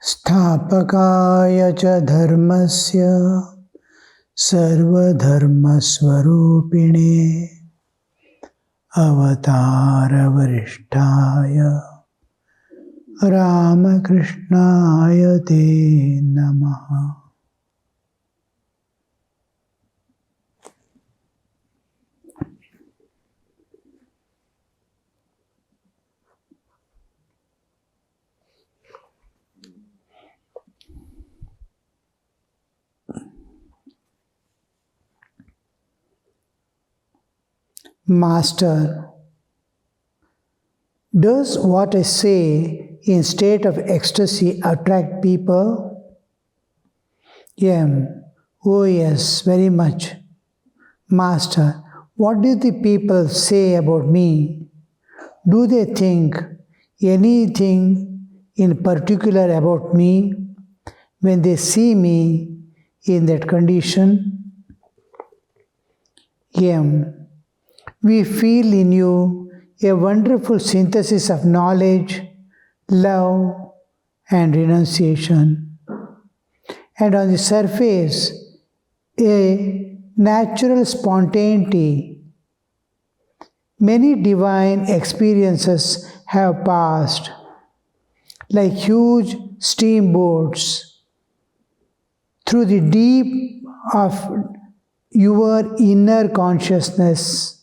Sthapakaya cha dharmasya sarvadharmasvarupine avatara varishtaya Ramakrishnaya te namaha. Master, does what I say in state of ecstasy attract people? M. Oh yes, very much. Master, what do the people say about me? Do they think anything in particular about me when they see me in that condition? M. We feel in you a wonderful synthesis of knowledge, love, and renunciation. And on the surface, a natural spontaneity. Many divine experiences have passed, like huge steamboats, through the deep of your inner consciousness.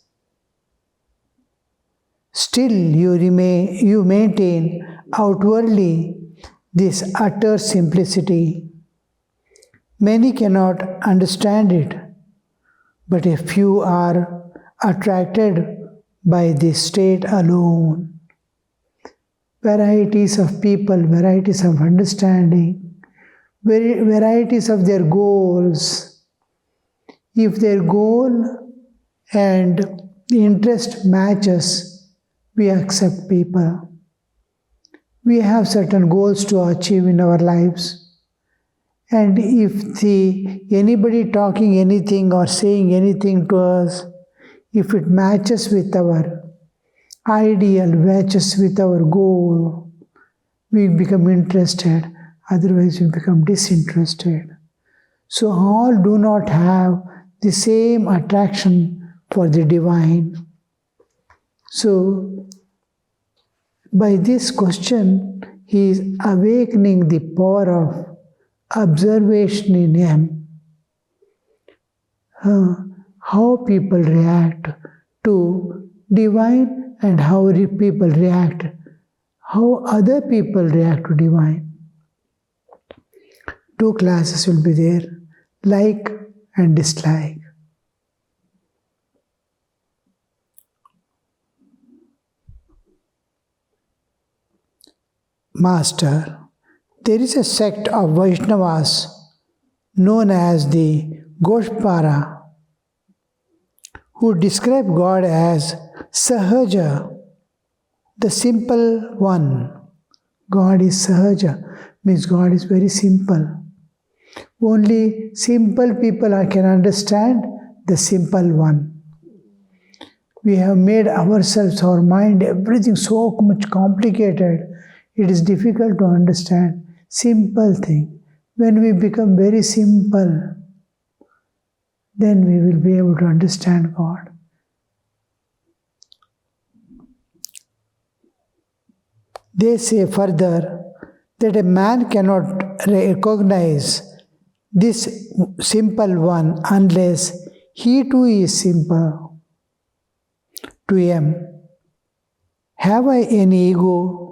Still, you maintain outwardly this utter simplicity. Many cannot understand it, but a few are attracted by this state alone. Varieties of people, varieties of understanding, varieties of their goals. If their goal and the interest matches, we accept people. We have certain goals to achieve in our lives. And if anybody talking anything or saying anything to us, if it matches with our ideal, matches with our goal, we become interested. Otherwise, we become disinterested. So all do not have the same attraction for the divine. So, by this question, he is awakening the power of observation in him. How people react to divine and how people react, how other people react to divine. Two classes will be there, like and dislike. Master, there is a sect of Vaishnavas known as the Goshpara who describe God as Sahaja, the simple one. God is Sahaja, means God is very simple. Only simple people can understand the simple one. We have made ourselves, our mind, everything so much complicated. It is difficult to understand simple thing. When we become very simple, then we will be able to understand God. They say further that a man cannot recognize this simple one unless he too is simple. To him, have I any ego?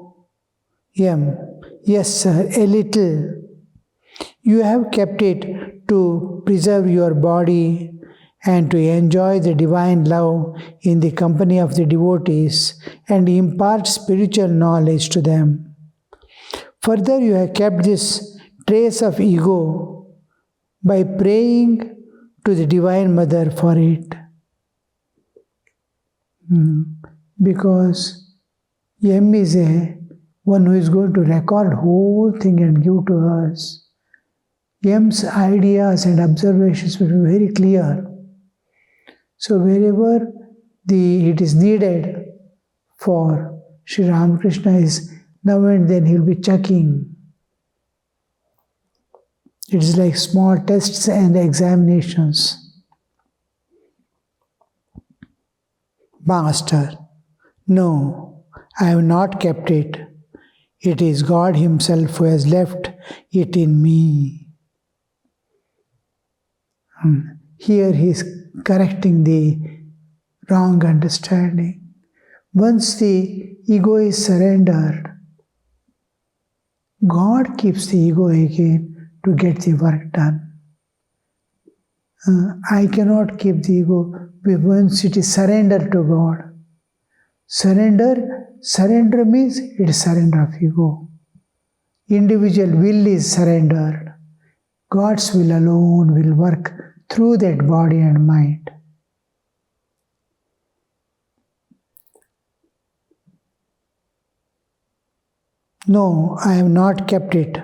M. Yes, sir, a little. You have kept it to preserve your body and to enjoy the divine love in the company of the devotees and impart spiritual knowledge to them. Further, you have kept this trace of ego by praying to the Divine Mother for it. Because M is one who is going to record whole thing and give to us. M's ideas and observations will be very clear. So wherever it is needed for Sri Ramakrishna is now and then he will be checking. It is like small tests and examinations. Master, no, I have not kept it. It is God Himself who has left it in me. Here he is correcting the wrong understanding. Once the ego is surrendered, God keeps the ego again to get the work done. I cannot keep the ego once it is surrendered to God. Surrender means it is surrender of ego. Individual will is surrendered. God's will alone will work through that body and mind. No, I have not kept it.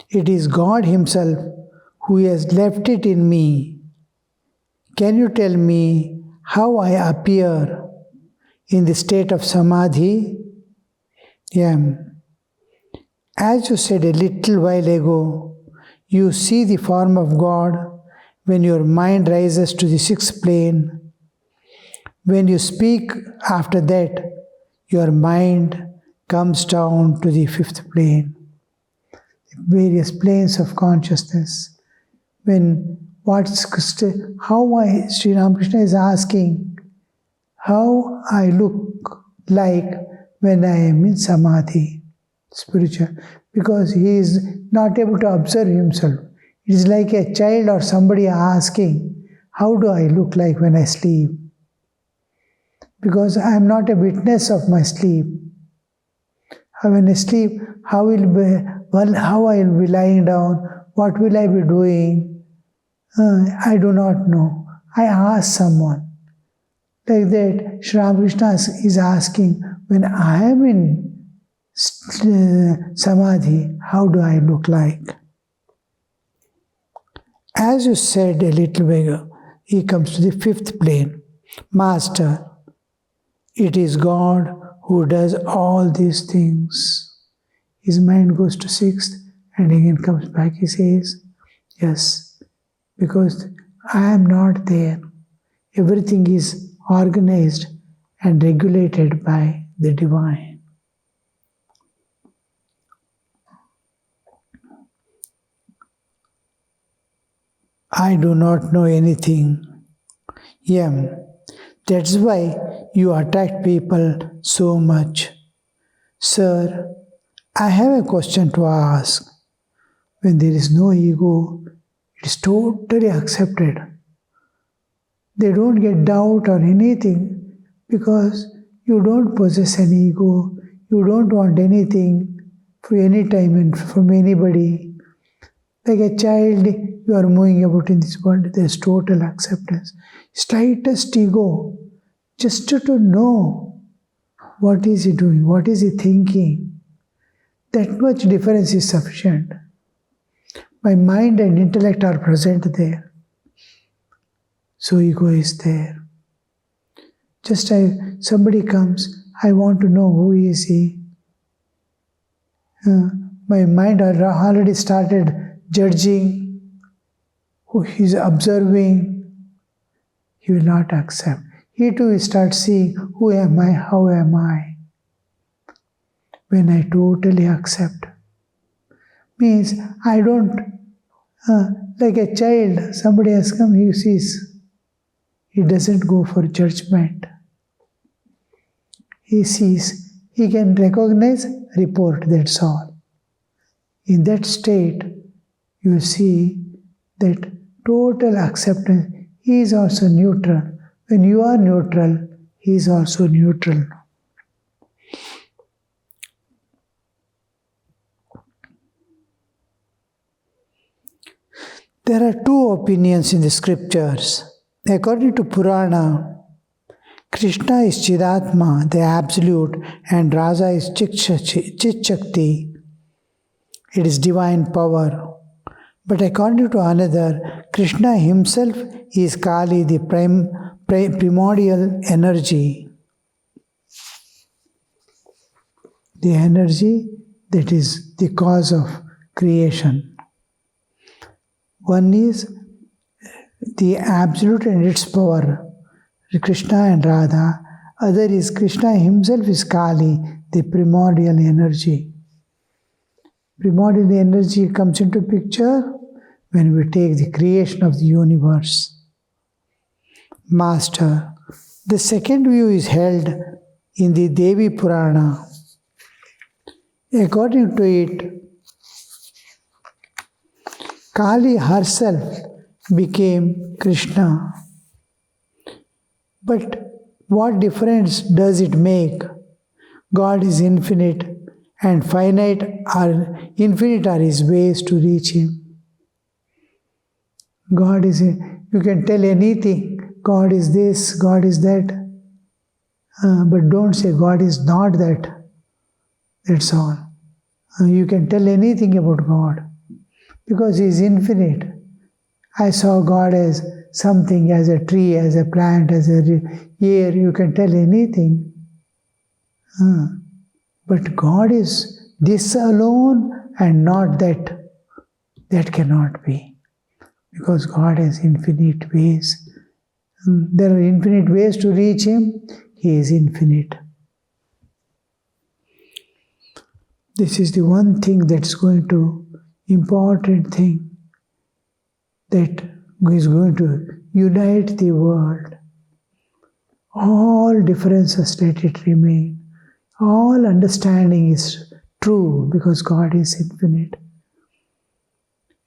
It is God Himself who has left it in me. Can you tell me how I appear in the state of samadhi? Yeah. As you said a little while ago, you see the form of God when your mind rises to the sixth plane. When you speak after that, your mind comes down to the fifth plane. Various planes of consciousness. Sri Ramakrishna is asking, how I look like when I am in samadhi, spiritual, because he is not able to observe himself. It is like a child or somebody asking, how do I look like when I sleep? Because I am not a witness of my sleep. When I sleep, how I will be lying down, what will I be doing? I do not know. I ask someone. Like that, Sri Ramakrishna is asking, when I am in samadhi, how do I look like? As you said a little while ago, he comes to the fifth plane. Master, it is God who does all these things. His mind goes to sixth and again comes back. He says, yes, because I am not there. Everything is organized and regulated by the divine. I do not know anything. Yeah, that's why you attract people so much. Sir, I have a question to ask. When there is no ego, it is totally accepted. They don't get doubt or anything because you don't possess an ego, you don't want anything for any time and from anybody. Like a child, you are moving about in this world, there is total acceptance. Slightest ego, just to know what is he doing, what is he thinking. That much difference is sufficient. My mind and intellect are present there. So ego is there. Just somebody comes, I want to know who is he. My mind already started judging, who he is observing. He will not accept. He too will start seeing, who am I, how am I. When I totally accept, means I don't, like a child, somebody has come, he sees. He doesn't go for judgment. He sees, he can recognize, report, that's all. In that state, you see that total acceptance. He is also neutral. When you are neutral, he is also neutral. There are two opinions in the scriptures. According to Purana, Krishna is Chidatma, the Absolute, and Raja is Chit-Shakti. It is divine power. But according to another, Krishna himself is Kali, the primordial energy. the energy that is the cause of creation. One is the Absolute and its power, Krishna and Radha. Other is Krishna himself is Kali, the primordial energy. Primordial energy comes into picture when we take the creation of the universe. Master. The second view is held in the Devi Purana. According to it, Kali herself became Krishna. But what difference does it make? God is infinite, and infinite are his ways to reach him. God is, you can tell anything, God is this, God is that, but don't say God is not that. That's all. You can tell anything about God, because he is infinite. I saw God as something, as a tree, as a plant, as a air. You can tell anything. But God is this alone and not that. That cannot be. Because God has infinite ways. There are infinite ways to reach him. He is infinite. This is the one thing that's going to, important thing, that is going to unite the world. All differences, let it remain. All understanding is true because God is infinite.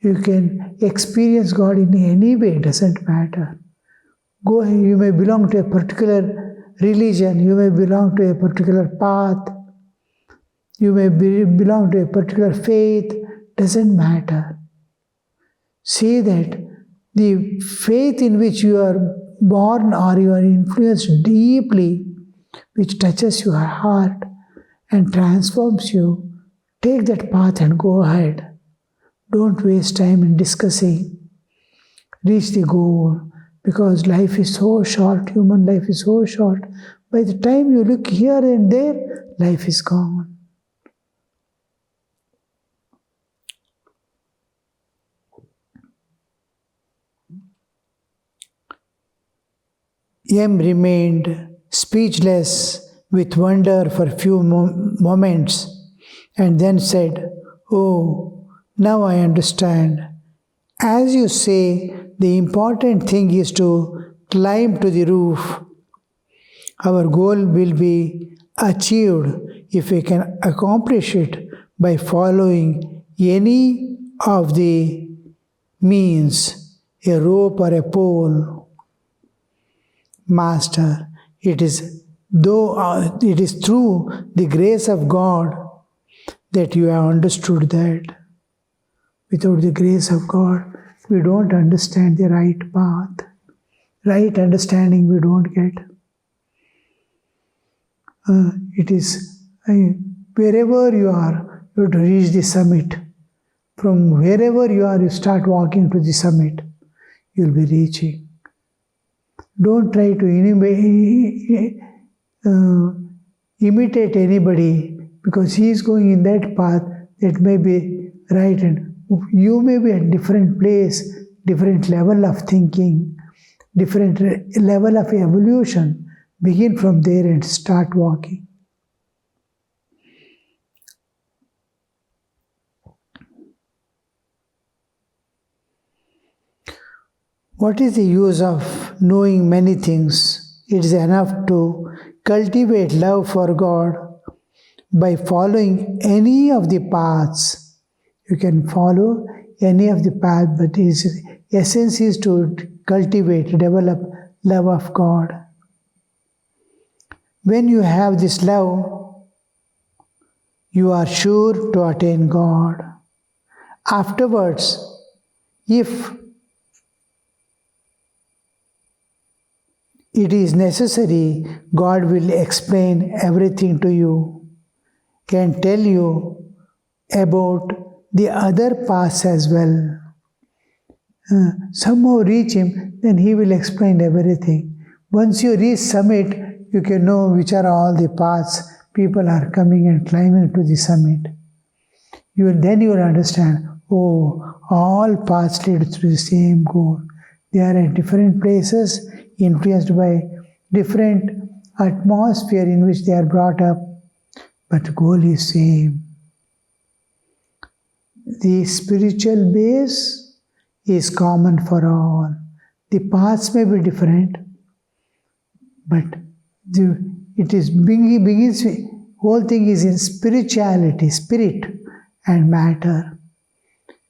You can experience God in any way, it doesn't matter. You may belong to a particular religion, you may belong to a particular path, you may belong to a particular faith, doesn't matter. See that the faith in which you are born or you are influenced deeply, which touches your heart and transforms you, take that path and go ahead. Don't waste time in discussing. Reach the goal, because life is so short, human life is so short. By the time you look here and there, life is gone. M remained speechless with wonder for a few moments and then said, "Oh, now I understand. As you say, the important thing is to climb to the roof. Our goal will be achieved if we can accomplish it by following any of the means, a rope or a pole. Master, it is through the grace of God that you have understood that. Without the grace of God, we don't understand the right path. Right understanding we don't get. It is wherever you are, you have to reach the summit. From wherever you are, you start walking to the summit. You will be reaching. Don't try to imitate anybody, because he is going in that path that may be right, and you may be at different place, different level of thinking, different level of evolution. Begin from there and start walking. What is the use of knowing many things? It is enough to cultivate love for God by following any of the paths. You can follow any of the paths, but its essence is to cultivate, develop love of God. When you have this love, you are sure to attain God. Afterwards, if it is necessary, God will explain everything to you, can tell you about the other paths as well. Somehow reach him, then he will explain everything. Once you reach summit, you can know which are all the paths people are coming and climbing to the summit. Then you will understand, oh, all paths lead to the same goal. They are at different places, influenced by different atmosphere in which they are brought up, but the goal is same. The spiritual base is common for all. The paths may be different, but whole thing is in spirituality, spirit and matter.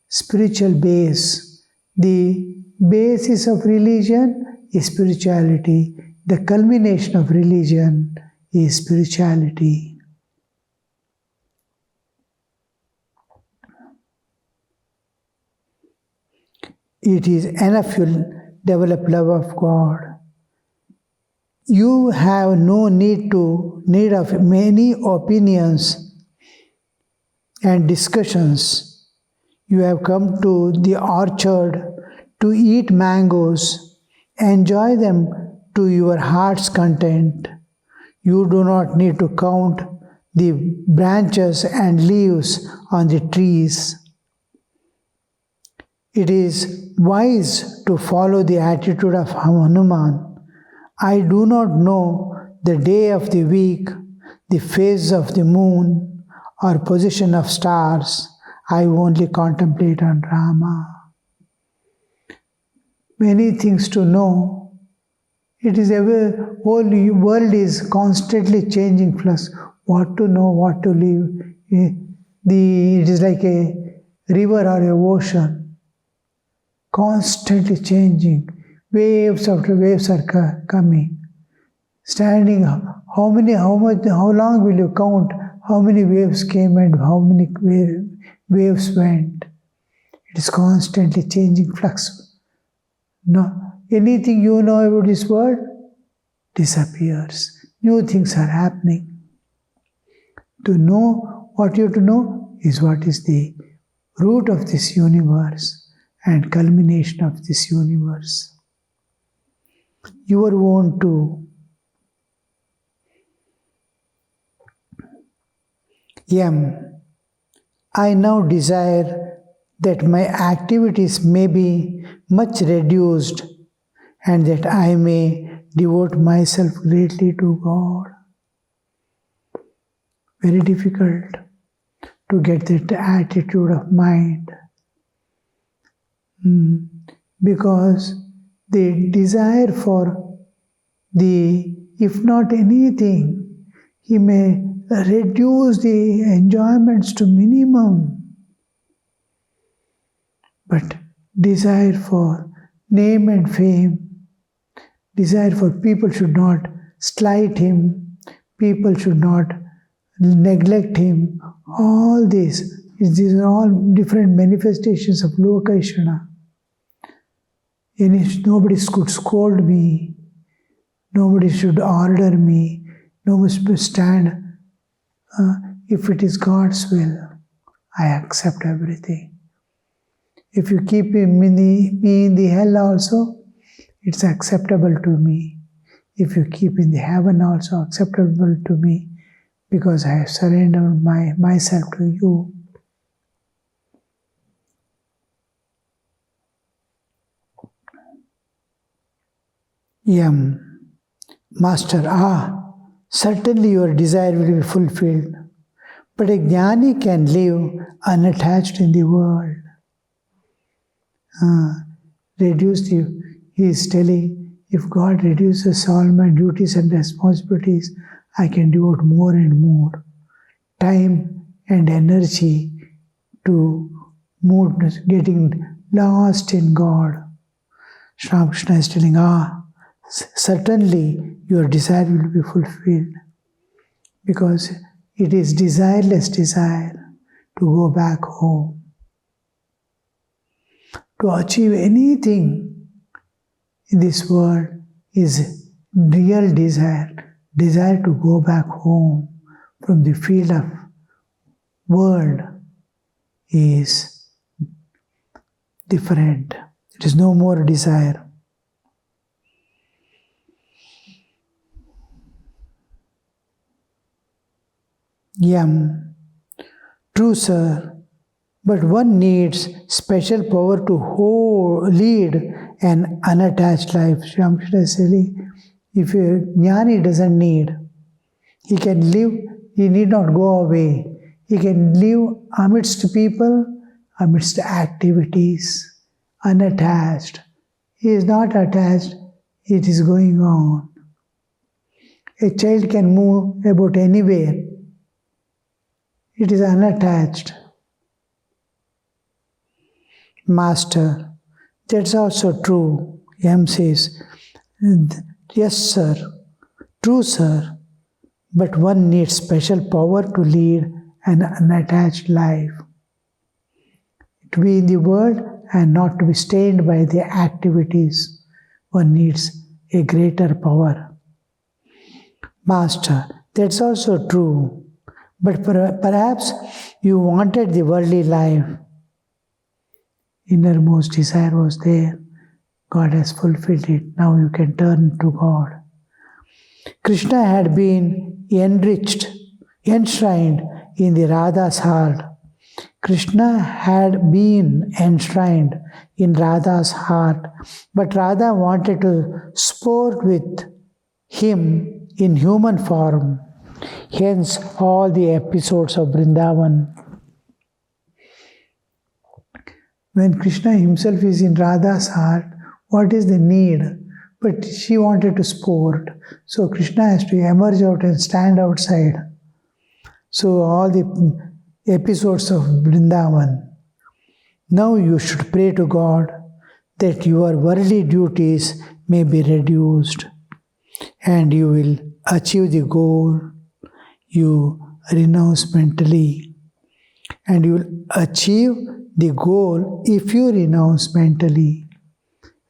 Spiritual base. The basis of religion is spirituality. The culmination of religion is spirituality. It is enough you develop love of God. You have no need of many opinions and discussions. You have come to the orchard to eat mangoes, enjoy them to your heart's content. You do not need to count the branches and leaves on the trees. It is wise to follow the attitude of Hanuman. I do not know the day of the week, the phase of the moon, or position of stars. I only contemplate on Rama. Many things to know. It is whole world is constantly changing flux. What to know, what to live. It is like a river or a ocean, constantly changing. Waves after waves are coming. Standing, how long will you count how many waves came and how many waves went? It is constantly changing flux. No, anything you know about this world disappears. New things are happening. To know what you have to know is what is the root of this universe and culmination of this universe. Your own too. I now desire that my activities may be much reduced and that I may devote myself greatly to God. Very difficult to get that attitude of mind. Because the desire for if not anything, he may reduce the enjoyments to minimum. But desire for name and fame, desire for people should not slight him, people should not neglect him, all these are all different manifestations of Lokaishana. Nobody could scold me, nobody should order me, nobody should stand. If it is God's will, I accept everything. If you keep me in the hell also, it's acceptable to me. If you keep in the heaven also, acceptable to me, because I have surrendered myself to you. Master, certainly your desire will be fulfilled, but a jnani can live unattached in the world. He is telling, if God reduces all my duties and responsibilities, I can devote more and more time and energy to getting lost in God. Sri Krishna is telling, certainly your desire will be fulfilled, because it is desireless desire to go back home. To achieve anything in this world is real desire to go back home from the field of world is different. It is no more desire. Yam. True, sir. But one needs special power to lead an unattached life. Sri Ramakrishna is saying, if a jnani doesn't need, he can live, he need not go away. He can live amidst people, amidst activities, unattached. He is not attached, it is going on. A child can move about anywhere. It is unattached. Master, that's also true. M says, yes, sir, true, sir, but one needs special power to lead an unattached life. To be in the world and not to be stained by the activities, one needs a greater power. Master, that's also true, but perhaps you wanted the worldly life. Innermost desire was there. God has fulfilled it. Now you can turn to God. Krishna had been enshrined in the Radha's heart. Krishna had been enshrined in Radha's heart, but Radha wanted to sport with him in human form. Hence all the episodes of Vrindavan. When Krishna himself is in Radha's heart, what is the need? But she wanted to sport. So Krishna has to emerge out and stand outside. So all the episodes of Vrindavan. Now you should pray to God that your worldly duties may be reduced and you will achieve the goal. You renounce mentally and you will achieve the goal if you renounce mentally.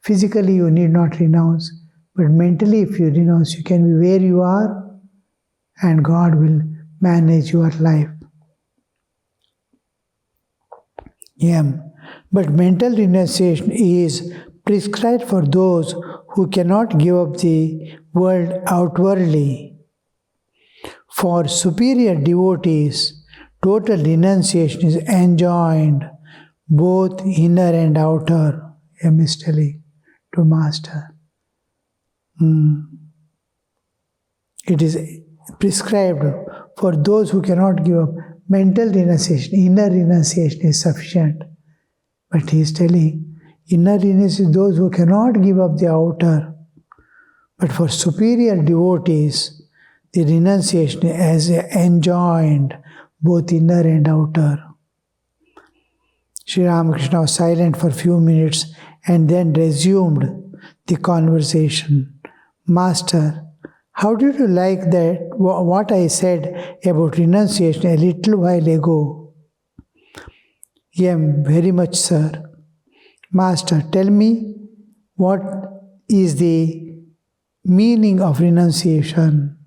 Physically you need not renounce, but mentally if you renounce, you can be where you are and God will manage your life. But mental renunciation is prescribed for those who cannot give up the world outwardly. For superior devotees, total renunciation is enjoined, both inner and outer. M is telling to Master. It is prescribed for those who cannot give up. Mental renunciation, inner renunciation is sufficient. But he is telling, inner renunciation is those who cannot give up the outer. But for superior devotees, the renunciation is enjoined, both inner and outer. Sri Ramakrishna was silent for a few minutes and then resumed the conversation. Master, how did you like that, what I said about renunciation a little while ago? Very much, sir. Master, tell me, what is the meaning of renunciation?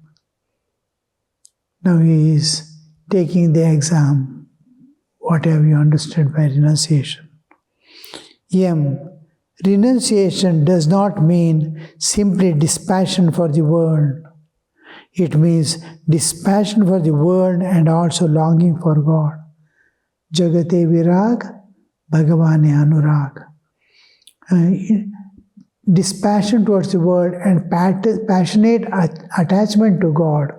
Now he is taking the exam. What have you understood by renunciation? Renunciation does not mean simply dispassion for the world. It means dispassion for the world and also longing for God. Jagate virag, bhagavane anurag. Dispassion towards the world and passionate attachment to God.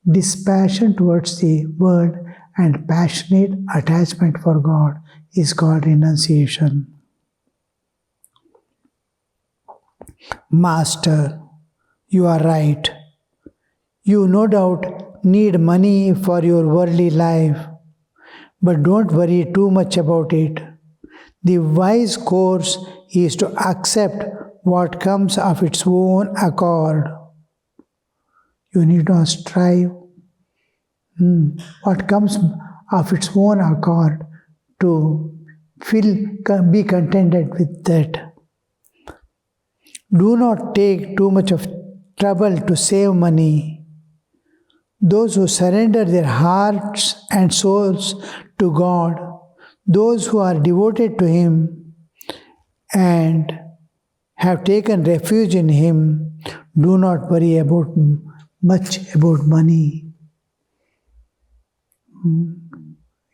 Dispassion towards the world and passionate attachment for God is called renunciation. Master, you are right. You no doubt need money for your worldly life, but don't worry too much about it. The wise course is to accept what comes of its own accord. You need not strive. What comes of its own accord to be contented with that. Do not take too much of trouble to save money. Those who surrender their hearts and souls to God, those who are devoted to Him and have taken refuge in Him, do not worry much about money.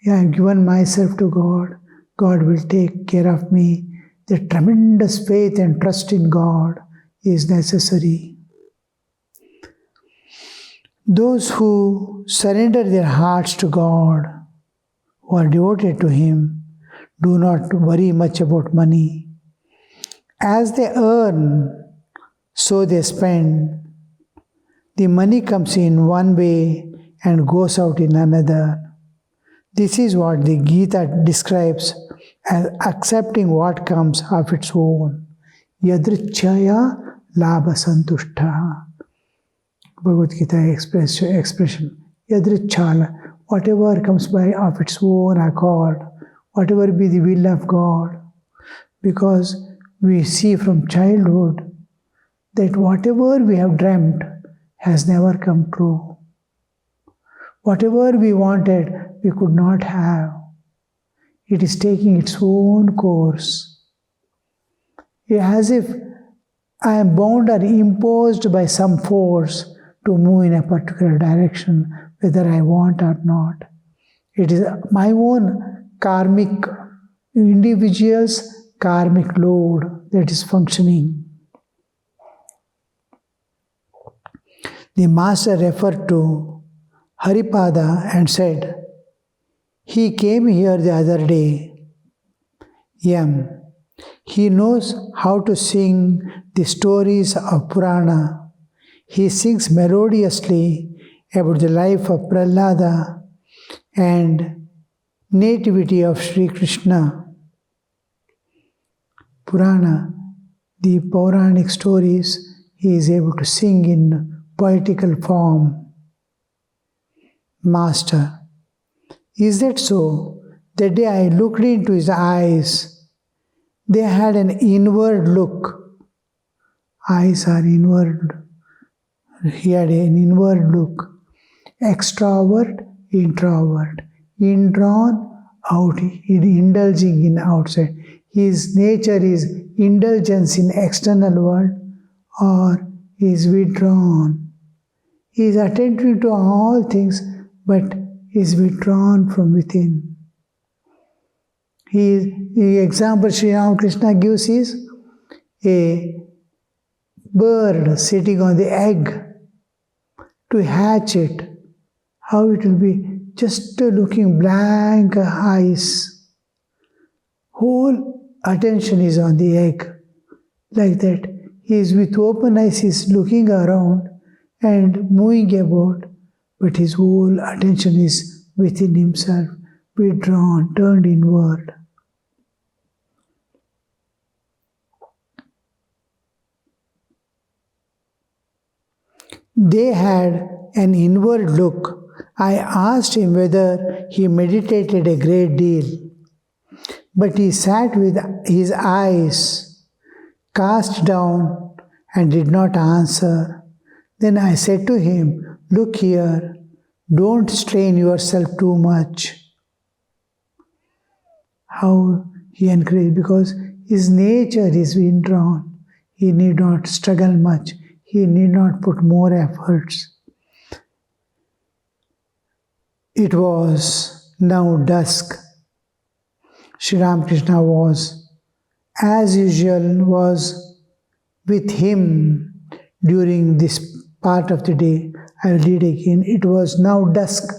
I have given myself to God. God will take care of me. The tremendous faith and trust in God is necessary. Those who surrender their hearts to God, who are devoted to Him, do not worry much about money. As they earn, so they spend. The money comes in one way and goes out in another. This is what the Gita describes as accepting what comes of its own. Yadrichaya labha santushta. Bhagavad Gita expression. Yadrichala, whatever comes by of its own accord, whatever be the will of God. Because we see from childhood that whatever we have dreamt has never come true. Whatever we wanted, we could not have. It is taking its own course. As if I am bound or imposed by some force to move in a particular direction, whether I want or not. It is my own karmic, individual's karmic load that is functioning. The master referred to Haripada and said, he came here the other day. He knows how to sing the stories of Purana. He sings melodiously about the life of Prahlada and nativity of Sri Krishna. Purana, the Puranic stories, he is able to sing in poetical form. Master, is that so? The day I looked into his eyes, they had an inward look. Eyes are inward. He had an inward look. Extrovert, introvert. Indrawn, out, indulging in outside. His nature is indulgence in external world or is withdrawn. He is attentive to all things but is withdrawn from within. The example Sri Ramakrishna gives is a bird sitting on the egg. To hatch it, how it will be just looking blank eyes. Whole attention is on the egg. Like that, he is with open eyes, he is looking around and moving about, but his whole attention is within himself, withdrawn, turned inward. They had an inward look. I asked him whether he meditated a great deal, but he sat with his eyes cast down and did not answer. Then I said to him, look here, don't strain yourself too much. How he encouraged, because his nature is withdrawn. He need not struggle much. He need not put more efforts. It was now dusk. Sri Ramakrishna was, as usual, was with him during this part of the day. I will read again. It was now dusk.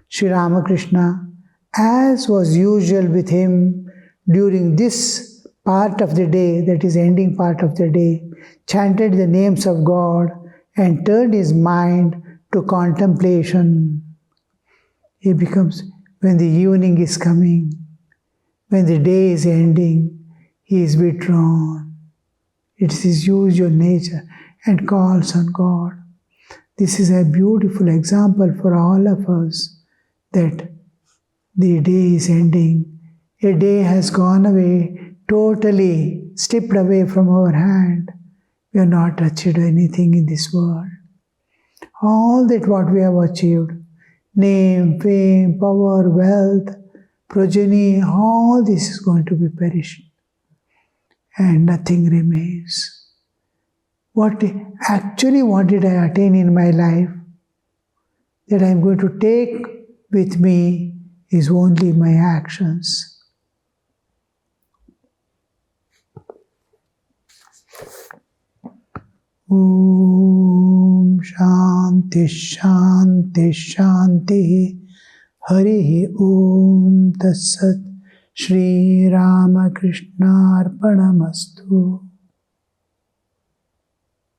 Sri Ramakrishna, as was usual with him during this part of the day, that is ending part of the day, chanted the names of God and turned his mind to contemplation. He becomes, when the evening is coming, when the day is ending, he is withdrawn. It is his usual nature and calls on God. This is a beautiful example for all of us that the day is ending. A day has gone away, totally slipped away from our hand. We have not achieved anything in this world. All that what we have achieved, name, fame, power, wealth, progeny, all this is going to be perished. And nothing remains. What did I attain in my life? That I am going to take with me is only my actions. Om Shanti Shanti Shanti Hari Om Tat Sat Shri Ramakrishna Arpanamastu.